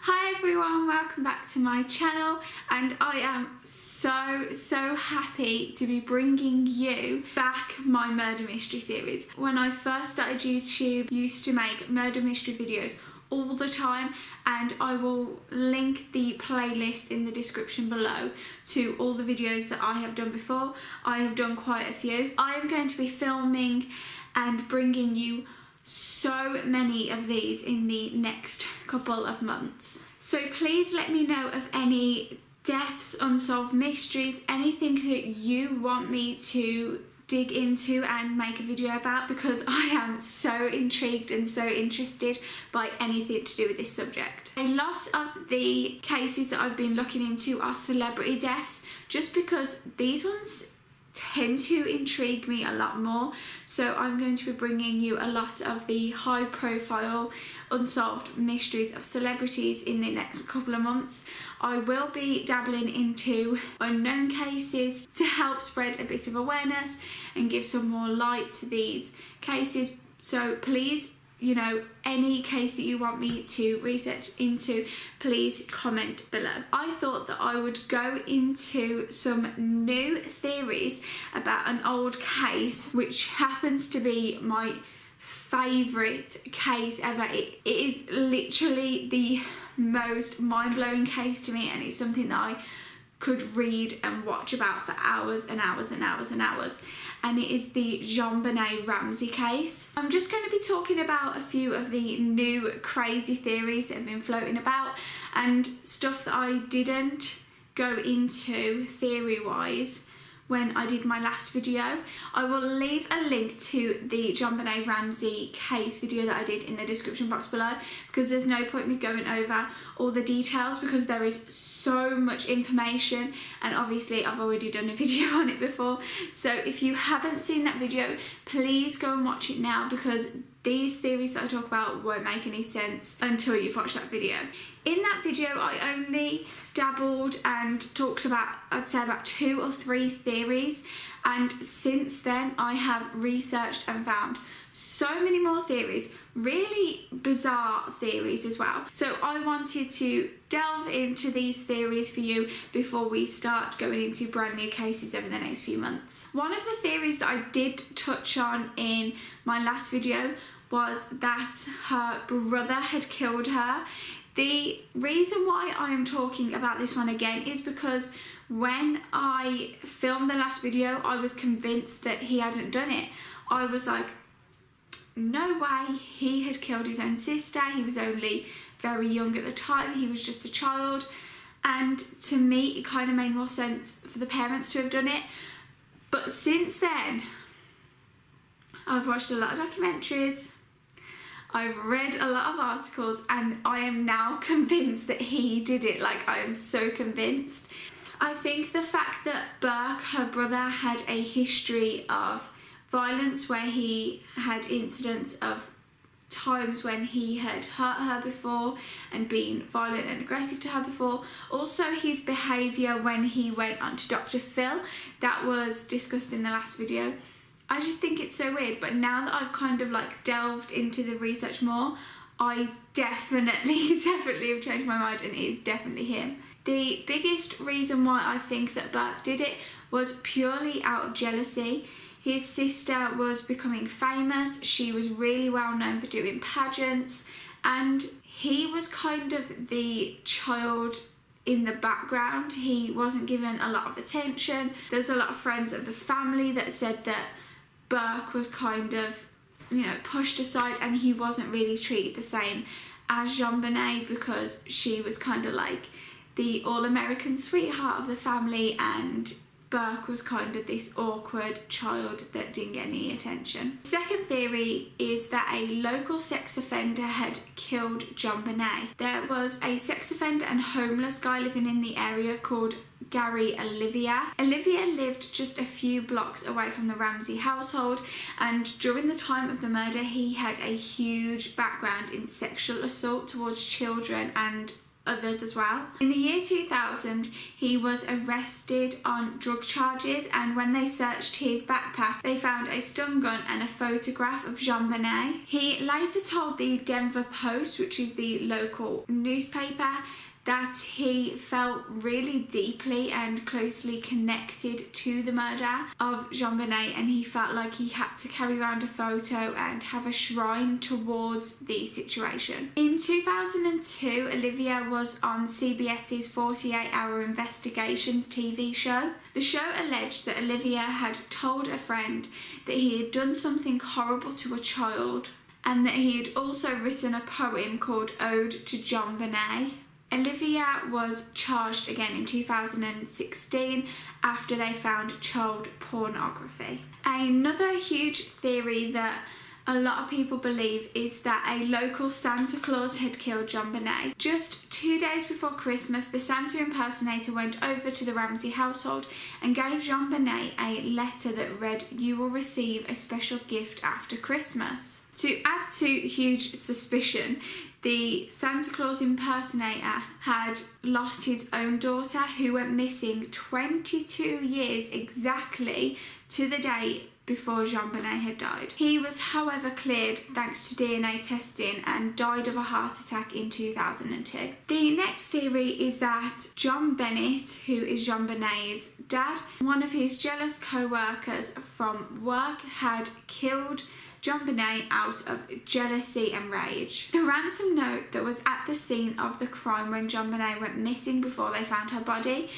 Hi everyone, welcome back to my channel, and I am so happy to be bringing you back my murder mystery series. When I first started YouTube, I used to make murder mystery videos all the time, and I will link the playlist in the description below to all the videos that I have done before. I have done quite a few. I am going to be filming and bringing you so many of these in the next couple of months. So please let me know of any deaths, unsolved mysteries, anything that you want me to dig into and make a video about, because I am so intrigued and so interested by anything to do with this subject. A lot of the cases that I've been looking into are celebrity deaths, just because these ones tend to intrigue me a lot more. So I'm going to be bringing you a lot of the high profile unsolved mysteries of celebrities in the next couple of months. I will be dabbling into unknown cases to help spread a bit of awareness and give some more light to these cases. So please, any case that you want me to research into, please comment below. I thought that I would go into some new theories about an old case, which happens to be my favourite case ever. It is literally the most mind-blowing case to me, and it's something that I could read and watch about for hours and hours and hours and hours, and it is the Jonbenet Ramsey case. I'm just going to be talking about a few of the new crazy theories that have been floating about, and stuff that I didn't go into theory-wise when I did my last video. I will leave a link to the Jonbenet Ramsey case video that I did in the description box below, because there's no point me going over all the details because there is so much information, and obviously I've already done a video on it before. So if you haven't seen that video, please go and watch it now, because these theories that I talk about won't make any sense until you've watched that video. In that video, I only dabbled and talked about, I'd say, about 2 or 3 theories, and since then I have researched and found so many more theories, really bizarre theories as well. So I wanted to delve into these theories for you before we start going into brand new cases over the next few months. One of the theories that I did touch on in my last video was that her brother had killed her. The reason why I am talking about this one again is because when I filmed the last video, I was convinced that he hadn't done it. I was like, no way, he had killed his own sister. He was only very young at the time. He was just a child. And to me, it kind of made more sense for the parents to have done it. But since then, I've watched a lot of documentaries, I've read a lot of articles, and I am now convinced that he did it. Like, I am so convinced. I think the fact that Burke, her brother, had a history of violence, where he had incidents of times when he had hurt her before and been violent and aggressive to her before. Also his behaviour when he went on to Dr. Phil, that was discussed in the last video. I just think it's so weird, but now that I've kind of like delved into the research more, I definitely have changed my mind, and it is definitely him. The biggest reason why I think that Burke did it was purely out of jealousy. His sister was becoming famous, she was really well known for doing pageants, and he was kind of the child in the background. He wasn't given a lot of attention. There's a lot of friends of the family that said that Burke was kind of, pushed aside, and he wasn't really treated the same as Jonbenet, because she was kind of like the all-American sweetheart of the family, and Burke was kind of this awkward child that didn't get any attention. The second theory is that a local sex offender had killed Jonbenet. There was a sex offender and homeless guy living in the area called Gary Olivia. Olivia lived just a few blocks away from the Ramsey household, and during the time of the murder, he had a huge background in sexual assault towards children and others as well. In the year 2000, he was arrested on drug charges, and when they searched his backpack, they found a stun gun and a photograph of Jonbenet. He later told the Denver Post, which is the local newspaper, that he felt really deeply and closely connected to the murder of Jonbenet, and he felt like he had to carry around a photo and have a shrine towards the situation. In 2002, Olivia was on CBS's 48-Hour Investigations TV show. The show alleged that Olivia had told a friend that he had done something horrible to a child, and that he had also written a poem called Ode to Jonbenet. Olivia was charged again in 2016 after they found child pornography. Another huge theory that a lot of people believe is that a local Santa Claus had killed Jonbenet. Just 2 days before Christmas, the Santa impersonator went over to the Ramsey household and gave Jonbenet a letter that read, "You will receive a special gift after Christmas." To add to huge suspicion, the Santa Claus impersonator had lost his own daughter, who went missing 22 years exactly to the day before Jonbenet had died. He was, however, cleared thanks to DNA testing and died of a heart attack in 2002. The next theory is that Jonbenet, who is Jonbenet's dad, one of his jealous co-workers from work, had killed Jonbenet out of jealousy and rage. The ransom note that was at the scene of the crime when Jonbenet went missing before they found her body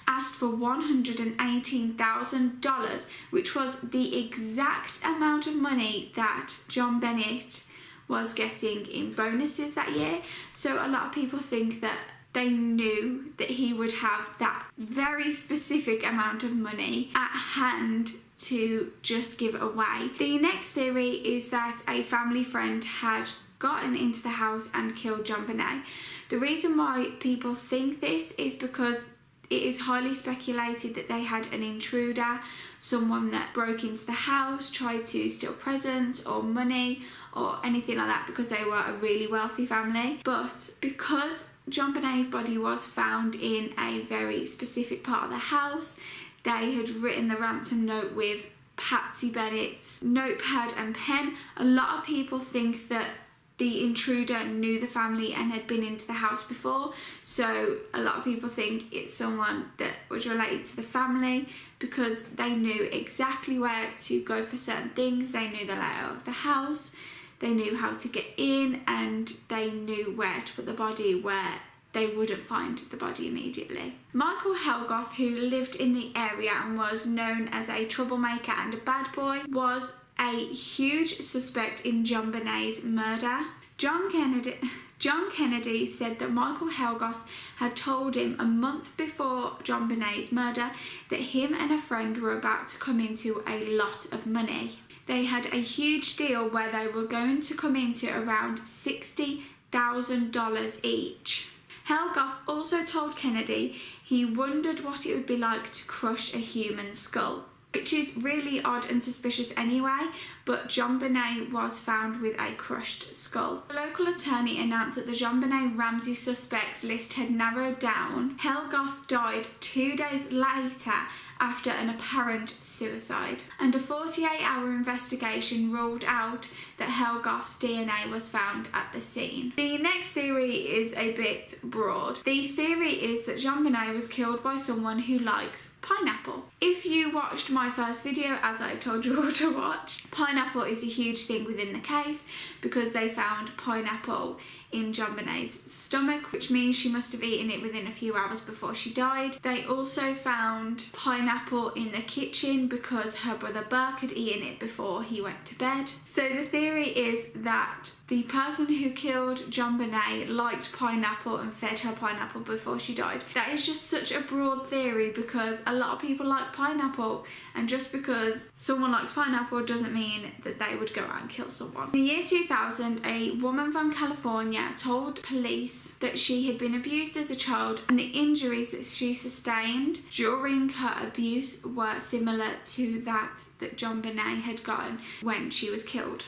asked for $118,000, which was the exact amount of money that Jonbenet was getting in bonuses that year. So a lot of people think that they knew that he would have that very specific amount of money at hand to just give away. The next theory is that a family friend had gotten into the house and killed Jonbenet. The reason why people think this is because it is highly speculated that they had an intruder, someone that broke into the house, tried to steal presents or money or anything like that, because they were a really wealthy family. But because Jonbenet's body was found in a very specific part of the house, they had written the ransom note with Patsy Bennett's notepad and pen. A lot of people think that the intruder knew the family and had been into the house before, so a lot of people think it's someone that was related to the family, because they knew exactly where to go for certain things. They knew the layout of the house, they knew how to get in, and they knew where to put the body where they wouldn't find the body immediately. Michael Helgoth, who lived in the area and was known as a troublemaker and a bad boy, was a huge suspect in Jonbenet's murder. John Kennedy said that Michael Helgoth had told him a month before Jonbenet's murder that him and a friend were about to come into a lot of money. They had a huge deal where they were going to come into around $60,000 each. Helgoth also told Kennedy he wondered what it would be like to crush a human skull, which is really odd and suspicious anyway, but Jonbenet was found with a crushed skull. The local attorney announced that the Jonbenet Ramsey suspects list had narrowed down. Helgoth died 2 days later after an apparent suicide, and a 48-hour investigation ruled out that Helgoth's DNA was found at the scene. The next theory is a bit broad. The theory is that Jonbenet was killed by someone who likes pineapple. If you watched my first video, as I told you all to watch, pineapple is a huge thing within the case because they found pineapple in Jonbenet's stomach, which means she must have eaten it within a few hours before she died. They also found pineapple in the kitchen because her brother Burke had eaten it before he went to bed. So the theory is that the person who killed Jonbenet liked pineapple and fed her pineapple before she died. That is just such a broad theory because a lot of people like pineapple, and just because someone likes pineapple doesn't mean that they would go out and kill someone. In the year 2000, a woman from California told police that she had been abused as a child, and the injuries that she sustained during her abuse were similar to that Jonbenet had gotten when she was killed.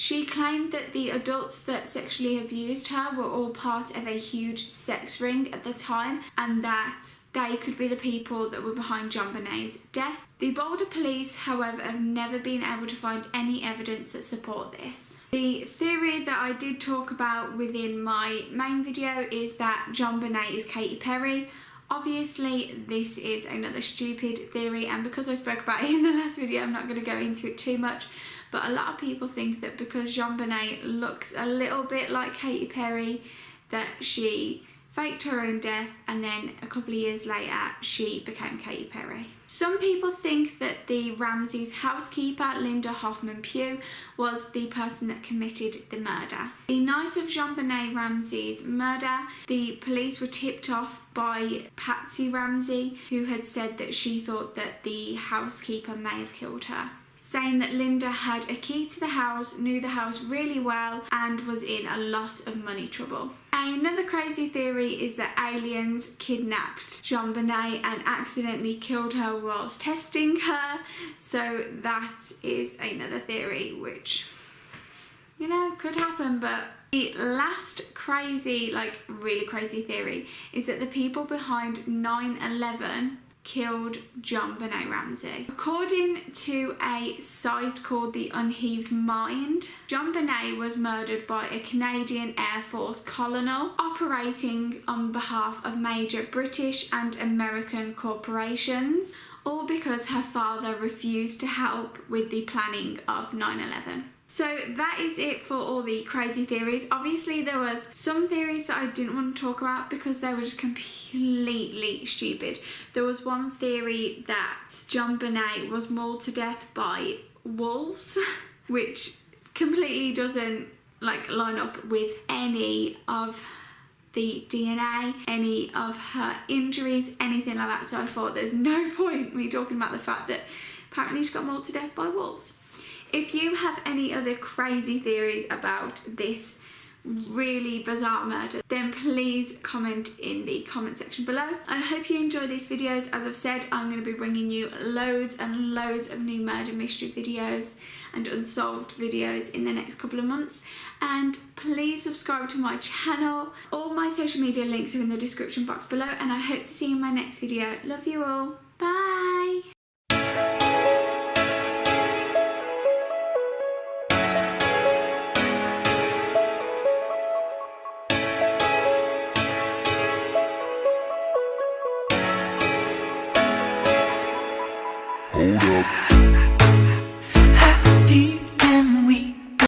She claimed that the adults that sexually abused her were all part of a huge sex ring at the time, and that they could be the people that were behind Jonbenet's death. The Boulder police, however, have never been able to find any evidence that support this. The theory that I did talk about within my main video is that Jonbenet is Katy Perry. Obviously, this is another stupid theory, and because I spoke about it in the last video, I'm not going to go into it too much. But a lot of people think that because Jonbenet looks a little bit like Katy Perry, that she faked her own death and then a couple of years later she became Katy Perry. Some people think that the Ramseys' housekeeper, Linda Hoffman Pugh, was the person that committed the murder. The night of Jonbenet Ramsey's murder, the police were tipped off by Patsy Ramsey, who had said that she thought that the housekeeper may have killed her, saying that Linda had a key to the house, knew the house really well, and was in a lot of money trouble. Another crazy theory is that aliens kidnapped Jonbenet and accidentally killed her whilst testing her. So that is another theory which, you know, could happen. But the last crazy, like really crazy theory is that the people behind 9/11 killed Jonbenet Ramsey. According to a site called The Unheaved Mind, Jonbenet was murdered by a Canadian Air Force colonel operating on behalf of major British and American corporations, all because her father refused to help with the planning of 9/11. So that is it for all the crazy theories. Obviously there was some theories that I didn't want to talk about because they were just completely stupid. There was one theory that Jonbenet was mauled to death by wolves, which completely doesn't line up with any of the DNA, any of her injuries, anything like that. So I thought there's no point me talking about the fact that apparently she got mauled to death by wolves. If you have any other crazy theories about this really bizarre murder, then please comment in the comment section below. I hope you enjoy these videos. As I've said, I'm going to be bringing you loads and loads of new murder mystery videos and unsolved videos in the next couple of months. And please subscribe to my channel. All my social media links are in the description box below, and I hope to see you in my next video. Love you all. Bye! Hold up.